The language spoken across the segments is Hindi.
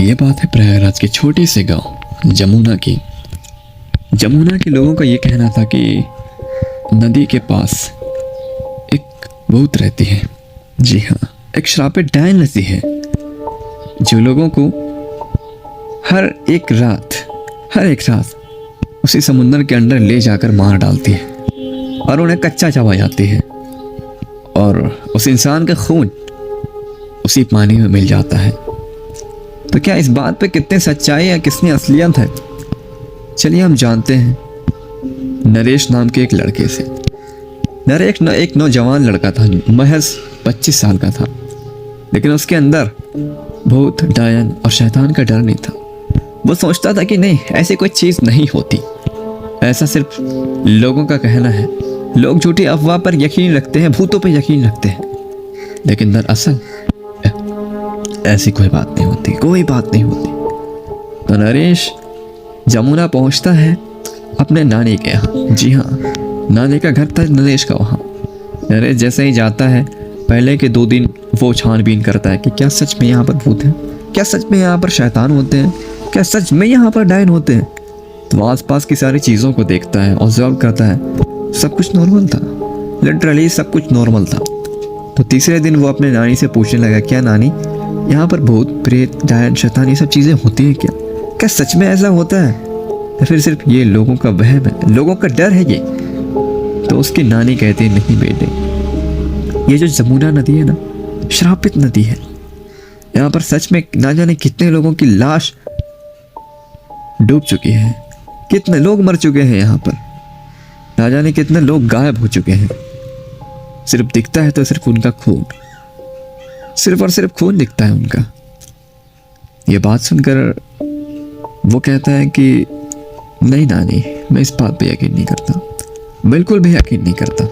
ये बात है प्रयागराज के छोटे से गांव जमुना की। जमुना के लोगों का ये कहना था कि नदी के पास एक भूत रहती है। जी हाँ, एक श्रापित डायन रहती है जो लोगों को हर एक रात उसी समुंदर के अंदर ले जाकर मार डालती है और उन्हें कच्चा चबा जाती है और उस इंसान का खून उसी पानी में मिल जाता है। तो क्या इस बात पे कितनी सच्चाई है, कितनी असलियत है, चलिए हम जानते हैं नरेश नाम के एक लड़के से। नरेश एक नौजवान लड़का था, महज 25 साल का था, लेकिन उसके अंदर भूत, डायन और शैतान का डर नहीं था। वो सोचता था कि नहीं, ऐसी कोई चीज़ नहीं होती, ऐसा सिर्फ लोगों का कहना है। लोग झूठी अफवाह पर यकीन रखते हैं, भूतों पर यकीन रखते हैं, लेकिन दरअसल ऐसी कोई बात नहीं होती, कोई बात नहीं होती। तो नरेश जमुना पहुंचता है अपने नानी के यहाँ। जी हाँ, नानी का घर था नरेश का वहाँ। नरेश जैसे ही जाता है, पहले के 2 दिन वो छानबीन करता है कि क्या सच में यहाँ पर भूत हैं, क्या सच में यहाँ पर शैतान होते हैं, क्या सच में यहाँ पर डायन होते हैं। तो आसपास की सारी चीज़ों को देखता है, ऑब्जर्व करता है, सब कुछ नॉर्मल था, लिटरली सब कुछ नॉर्मल था। तो तीसरे दिन वो अपने नानी से पूछने लगा, क्या नानी, यहाँ पर भूत, प्रेत, डायन, शैतान ये सब चीज़ें होती हैं क्या सच में ऐसा होता है, या फिर सिर्फ ये लोगों का वहम है, लोगों का डर है ये। तो उसकी नानी कहती, नहीं बेटे, ये जो जमुना नदी है ना, श्रापित नदी है। यहाँ पर सच में ना जाने कितने लोगों की लाश डूब चुकी है, कितने लोग मर चुके हैं यहाँ पर, ना जाने कितने लोग गायब हो चुके हैं। सिर्फ दिखता है तो सिर्फ उनका खून, सिर्फ और सिर्फ खून दिखता है उनका। ये बात सुनकर वो कहता है कि नहीं नानी, मैं इस बात पे यकीन नहीं करता, बिल्कुल भी यकीन नहीं करता।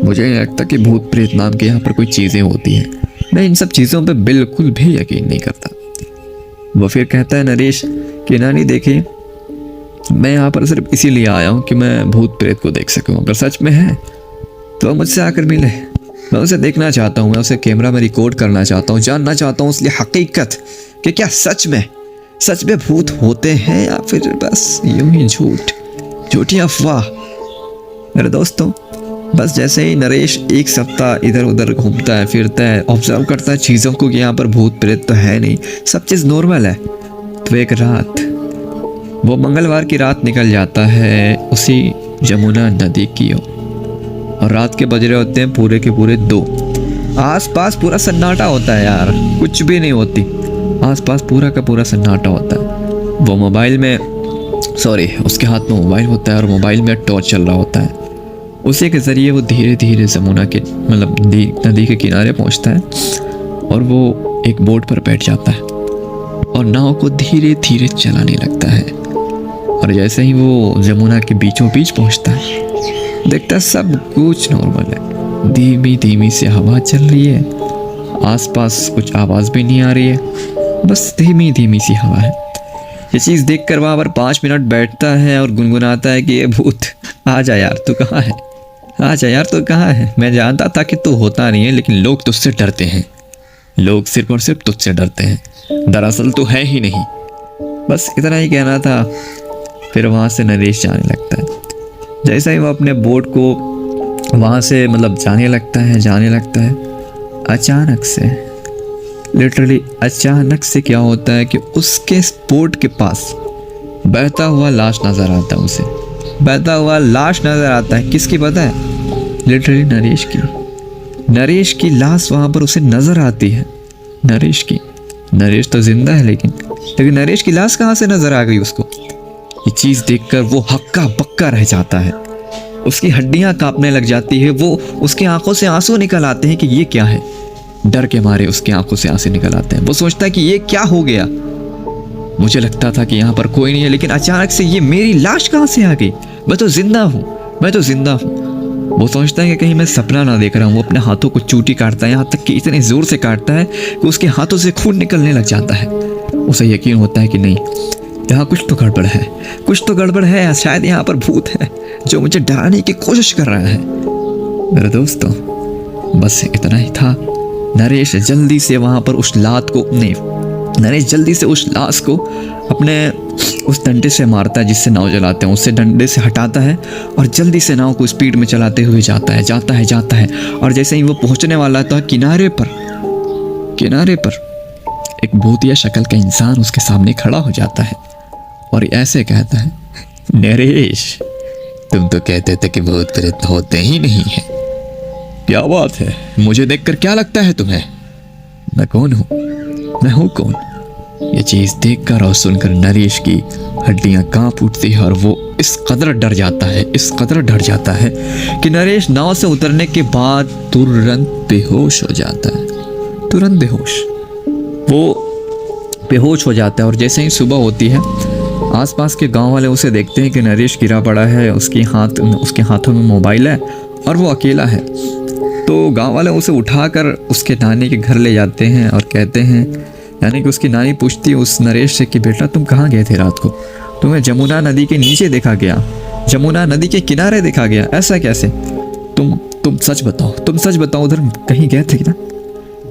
मुझे नहीं लगता कि भूत प्रेत नाम के यहाँ पर कोई चीज़ें होती हैं, मैं इन सब चीज़ों पे बिल्कुल भी यकीन नहीं करता। वो फिर कहता है नरेश कि नानी देखिए, मैं यहाँ पर सिर्फ इसीलिए आया हूँ कि मैं भूत प्रेत को देख सकूँ। अगर सच में है तो मुझसे आकर मिले, मैं उसे देखना चाहता हूँ, मैं उसे कैमरा में रिकॉर्ड करना चाहता हूँ, जानना चाहता हूँ उसकी हकीकत कि क्या सच में भूत होते हैं या फिर बस यूं ही झूठी अफवाह। मेरे दोस्तों, बस जैसे ही नरेश एक सप्ताह इधर उधर घूमता है, फिरता है, ऑब्जर्व करता है चीज़ों को कि यहाँ पर भूत प्रेत तो है नहीं, सब चीज़ नॉर्मल है। तो एक रात, वो मंगलवार की रात निकल जाता है उसी जमुना नदी की ओर, और रात के बज रहे होते हैं पूरे के पूरे 2। आसपास पूरा सन्नाटा होता है यार, कुछ भी नहीं होती, आसपास पूरा का पूरा सन्नाटा होता है। वो उसके हाथ में मोबाइल होता है और मोबाइल में टॉर्च चल रहा होता है। उसी के ज़रिए वो धीरे धीरे जमुना के नदी के किनारे पहुंचता है और वो एक बोट पर बैठ जाता है और नाव को धीरे धीरे चलाने लगता है। और जैसे ही वो जमुना के बीचों बीच पहुंचता है, देखता सब कुछ नॉर्मल है, धीमी धीमी से हवा चल रही है, आसपास कुछ आवाज़ भी नहीं आ रही है, बस धीमी धीमी सी हवा है। ये चीज़ देखकर वहाँ पर 5 मिनट बैठता है और गुनगुनाता है कि ये भूत, आ जा यार तू कहाँ है, आ जा यार तू कहाँ है। मैं जानता था कि तू होता नहीं है, लेकिन लोग तुझसे डरते हैं, लोग सिर्फ और सिर्फ तुझसे डरते हैं, दरअसल तू है ही नहीं। बस इतना ही कहना था। फिर वहाँ से नरेश जाने लगता है। जैसे ही वो अपने बोट को वहाँ से जाने लगता है, अचानक से, लिटरली अचानक से क्या होता है कि उसके बोट के पास बहता हुआ लाश नज़र आता है। उसे बहता हुआ लाश नज़र आता है, किसकी पता है? लिटरली नरेश की लाश वहाँ पर उसे नज़र आती है। नरेश तो जिंदा है, लेकिन नरेश की लाश कहाँ से नज़र आ गई उसको? ये चीज़ देखकर वो हक्का बक्का रह जाता है, उसकी हड्डियां कांपने लग जाती है, वो उसकी आंखों से आंसू निकल आते हैं कि ये क्या है। डर के मारे उसकी आंखों से आंसू निकल आते हैं। वो सोचता है कि ये क्या हो गया, मुझे लगता था कि यहाँ पर कोई नहीं है, लेकिन अचानक से ये मेरी लाश कहाँ से आ गई, मैं तो जिंदा हूँ। वो सोचता है कि कहीं मैं सपना ना देख रहा हूँ। वो अपने हाथों को चूटी काटता है, यहाँ तक कि इतने ज़ोर से काटता है कि उसके हाथों से खून निकलने लग जाता है। उसे यकीन होता है कि नहीं, यहाँ कुछ तो गड़बड़ है, शायद यहाँ पर भूत है जो मुझे डराने की कोशिश कर रहा है। मेरे दोस्तों, बस इतना ही था। नरेश जल्दी से वहाँ पर उस लात को, नहीं, नरेश जल्दी से उस लाश को अपने उस डंडे से मारता है जिससे नाव चलाते हैं, उससे डंडे से हटाता है और जल्दी से नाव को स्पीड में चलाते हुए जाता है। और जैसे ही वो पहुंचने वाला था किनारे पर एक भूतिया शक्ल का इंसान उसके सामने खड़ा हो जाता है और ऐसे कहता है, नरेश तुम तो कहते थे कि भूत प्रेत होते ही नहीं है। क्या बात है, मुझे देखकर क्या लगता है तुम्हें? मैं कौन हूँ? मैं हूँ कौन? ये चीज देखकर और सुनकर नरेश की हड्डियां कांप उठती है और वो इस कदर डर जाता है कि नरेश नाव से उतरने के बाद तुरंत बेहोश हो जाता है। वो बेहोश हो जाता है और जैसे ही सुबह होती है आसपास के गांव वाले उसे देखते हैं कि नरेश गिरा पड़ा है, उसके हाथों में मोबाइल है और वो अकेला है। तो गांव वाले उसे उठाकर उसके नानी के घर ले जाते हैं और कहते हैं, यानी कि उसकी नानी पूछती है उस नरेश से कि बेटा तुम कहाँ गए थे रात को? तुम्हें जमुना नदी के नीचे देखा गया, जमुना नदी के किनारे देखा गया, ऐसा कैसे? तुम सच बताओ उधर कहीं गए थे ना?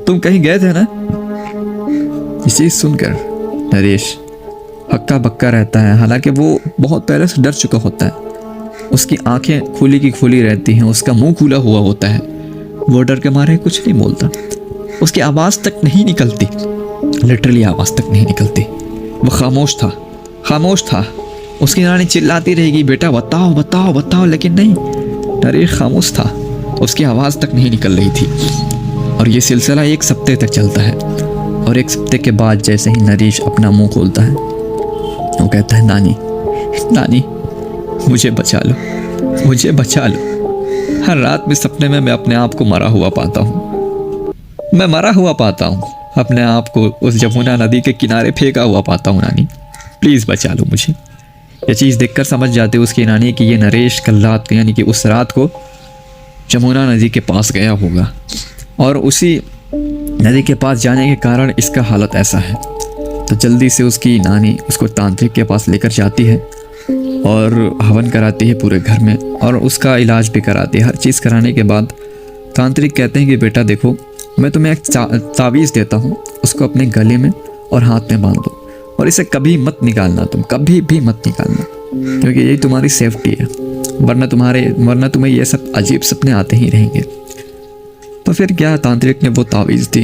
तुम कहीं गए थे ना? इसे सुनकर नरेश हक्का बक्का रहता है। हालांकि वो बहुत पहले से डर चुका होता है। उसकी आंखें खुली की खुली रहती हैं, उसका मुंह खुला हुआ होता है। वो डर के मारे कुछ नहीं बोलता, उसकी आवाज़ तक नहीं निकलती, लिटरली आवाज़ तक नहीं निकलती। वो खामोश था। उसकी नानी चिल्लाती रहेगी, बेटा बताओ, लेकिन नहीं, नरेश खामोश था, उसकी आवाज़ तक नहीं निकल रही थी। और ये सिलसिला 1 हफ्ते तक चलता है और 1 हफ्ते के बाद जैसे ही नरेश अपना मुंह खोलता है वो कहता है, नानी मुझे बचा लो। हर रात में सपने में मैं अपने आप को मरा हुआ पाता हूँ, अपने आप को उस जमुना नदी के किनारे फेंका हुआ पाता हूँ। नानी प्लीज़ बचा लो मुझे। ये चीज़ देखकर समझ जाती है उसकी नानी कि ये नरेश कल रात यानी कि उस रात को जमुना नदी के पास गया होगा और उसी नदी के पास जाने के कारण इसका हालत ऐसा है। तो जल्दी से उसकी नानी उसको तांत्रिक के पास लेकर जाती है और हवन कराती है पूरे घर में और उसका इलाज भी कराती है। हर चीज़ कराने के बाद तांत्रिक कहते हैं कि बेटा देखो, मैं तुम्हें एक तावीज़ देता हूँ, उसको अपने गले में और हाथ में बांध दो और इसे कभी मत निकालना, तुम कभी भी मत निकालना, क्योंकि यही तुम्हारी सेफ्टी है, वरना तुम्हें ये सब अजीब सपने आते ही रहेंगे। तो फिर क्या, तांत्रिक ने वो तावीज़ दी।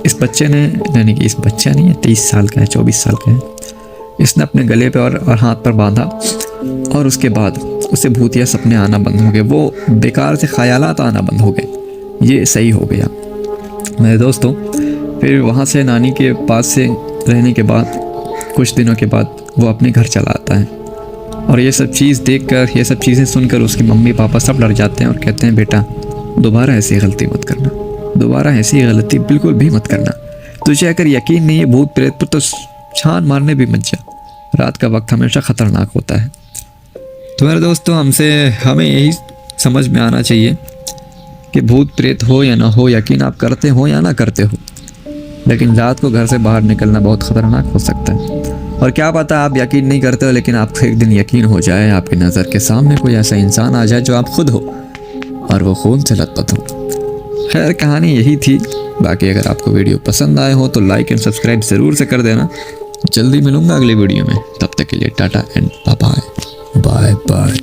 इस बच्चे ने, यानी कि इस बच्चा नहीं है, 23 साल का है, 24 साल का है, इसने अपने गले पे और हाथ पर बांधा और उसके बाद उसे भूतिया सपने आना बंद हो गए, वो बेकार से ख्यालात आना बंद हो गए। ये सही हो गया मेरे दोस्तों। फिर वहाँ से नानी के पास से रहने के बाद कुछ दिनों के बाद वो अपने घर चला आता है और ये सब चीज़ देखकर, ये सब चीज़ें सुनकर उसके मम्मी पापा सब डर जाते हैं और कहते हैं, बेटा दोबारा ऐसी गलती मत करना, दोबारा ऐसी गलती बिल्कुल भी मत करना। तुझे अगर यकीन नहीं है भूत प्रेत पर तो छान मारने भी मत जा, रात का वक्त हमेशा ख़तरनाक होता है। तो मेरे दोस्तों, हमें यही समझ में आना चाहिए कि भूत प्रेत हो या ना हो, यकीन आप करते हो या ना करते हो, लेकिन रात को घर से बाहर निकलना बहुत ख़तरनाक हो सकता है। और क्या पता आप यकीन नहीं करते हो, लेकिन आपको एक दिन यकीन हो जाए, आपकी नज़र के सामने कोई ऐसा इंसान आ जाए जो आप खुद हो और वो खून से लथपथ हो। खैर, कहानी यही थी। बाकी अगर आपको वीडियो पसंद आए हो तो लाइक एंड सब्सक्राइब ज़रूर से कर देना। जल्दी मिलूंगा अगली वीडियो में, तब तक के लिए टाटा एंड बाय बाय।